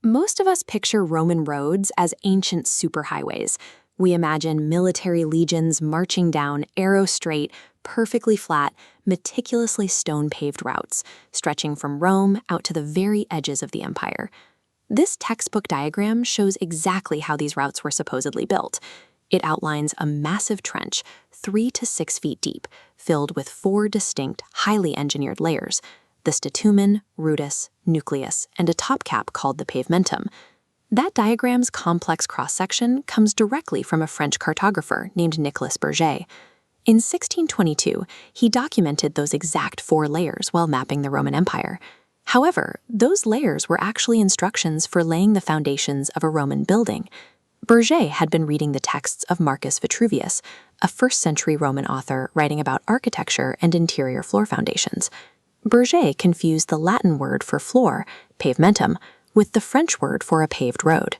Most of us picture Roman roads as ancient superhighways. We imagine military legions marching down arrow-straight, perfectly flat, meticulously stone-paved routes, stretching from Rome out to the very edges of the empire. This textbook diagram shows exactly how these routes were supposedly built. It outlines a massive trench, 3 to 6 feet deep, filled with 4 distinct, highly engineered layers: the statumen, rudus, nucleus, and a top cap called the pavementum. That diagram's complex cross-section comes directly from a French cartographer named Nicolas Berger. In 1622, he documented those exact 4 layers while mapping the Roman Empire. However, those layers were actually instructions for laying the foundations of a Roman building. Berger had been reading the texts of Marcus Vitruvius, a 1st-century Roman author writing about architecture and interior floor foundations. Berger confused the Latin word for floor, pavementum, with the French word for a paved road.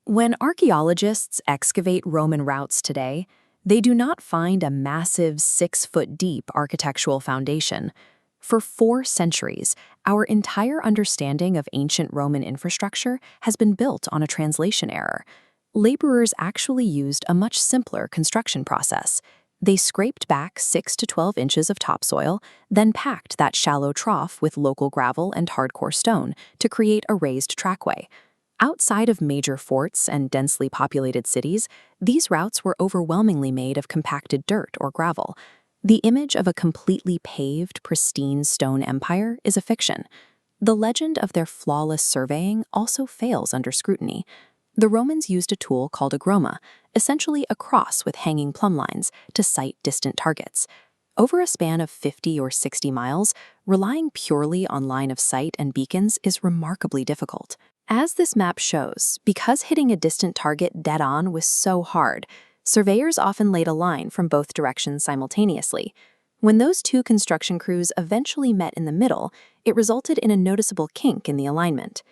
When archaeologists excavate Roman routes today, they do not find a massive 6-foot-deep architectural foundation. For 4 centuries, our entire understanding of ancient Roman infrastructure has been built on a translation error. Laborers actually used a much simpler construction process. They scraped back 6 to 12 inches of topsoil, then packed that shallow trough with local gravel and hardcore stone to create a raised trackway. Outside of major forts and densely populated cities, these routes were overwhelmingly made of compacted dirt or gravel. The image of a completely paved, pristine stone empire is a fiction. The legend of their flawless surveying also fails under scrutiny. The Romans used a tool called a groma, essentially a cross with hanging plumb lines, to sight distant targets. Over a span of 50 or 60 miles, relying purely on line of sight and beacons is remarkably difficult. As this map shows, because hitting a distant target dead-on was so hard, surveyors often laid a line from both directions simultaneously. When those 2 construction crews eventually met in the middle, it resulted in a noticeable kink in the alignment.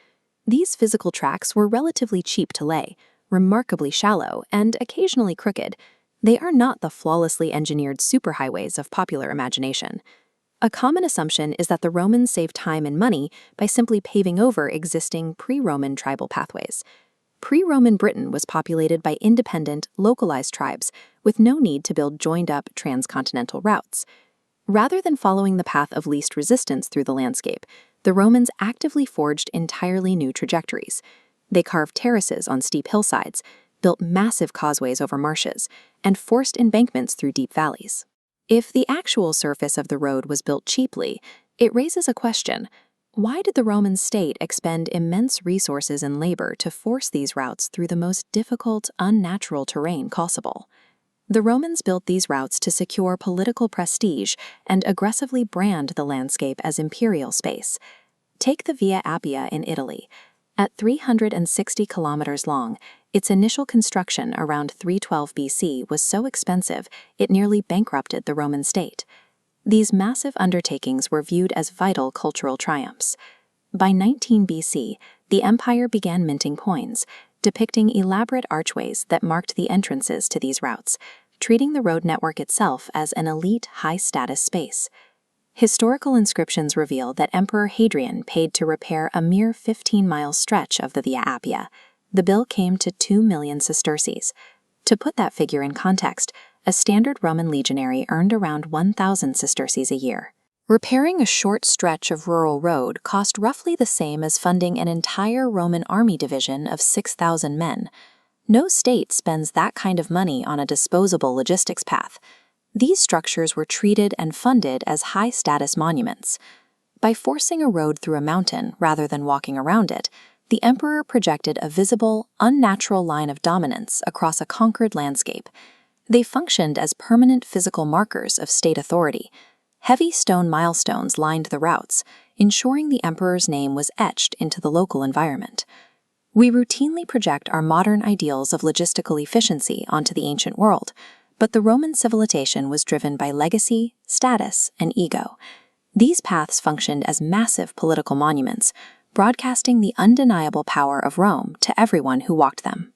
These physical tracks were relatively cheap to lay, remarkably shallow, and occasionally crooked. They are not the flawlessly engineered superhighways of popular imagination. A common assumption is that the Romans saved time and money by simply paving over existing pre-Roman tribal pathways. Pre-Roman Britain was populated by independent, localized tribes with no need to build joined-up transcontinental routes. Rather than following the path of least resistance through the landscape, the Romans actively forged entirely new trajectories. They carved terraces on steep hillsides, built massive causeways over marshes, and forced embankments through deep valleys. If the actual surface of the road was built cheaply, it raises a question: why did the Roman state expend immense resources and labor to force these routes through the most difficult, unnatural terrain possible? The Romans built these routes to secure political prestige and aggressively brand the landscape as imperial space. Take the Via Appia in Italy. At 360 kilometers long, its initial construction around 312 BC was so expensive it nearly bankrupted the Roman state. These massive undertakings were viewed as vital cultural triumphs. By 19 BC, the empire began minting coins, depicting elaborate archways that marked the entrances to these routes, treating the road network itself as an elite, high-status space. Historical inscriptions reveal that Emperor Hadrian paid to repair a mere 15-mile stretch of the Via Appia. The bill came to 2 million sesterces. To put that figure in context, a standard Roman legionary earned around 1,000 sesterces a year. Repairing a short stretch of rural road cost roughly the same as funding an entire Roman army division of 6,000 men. No state spends that kind of money on a disposable logistics path. These structures were treated and funded as high-status monuments. By forcing a road through a mountain rather than walking around it, the emperor projected a visible, unnatural line of dominance across a conquered landscape. They functioned as permanent physical markers of state authority. Heavy stone milestones lined the routes, ensuring the emperor's name was etched into the local environment. We routinely project our modern ideals of logistical efficiency onto the ancient world, but the Roman civilization was driven by legacy, status, and ego. These paths functioned as massive political monuments, broadcasting the undeniable power of Rome to everyone who walked them.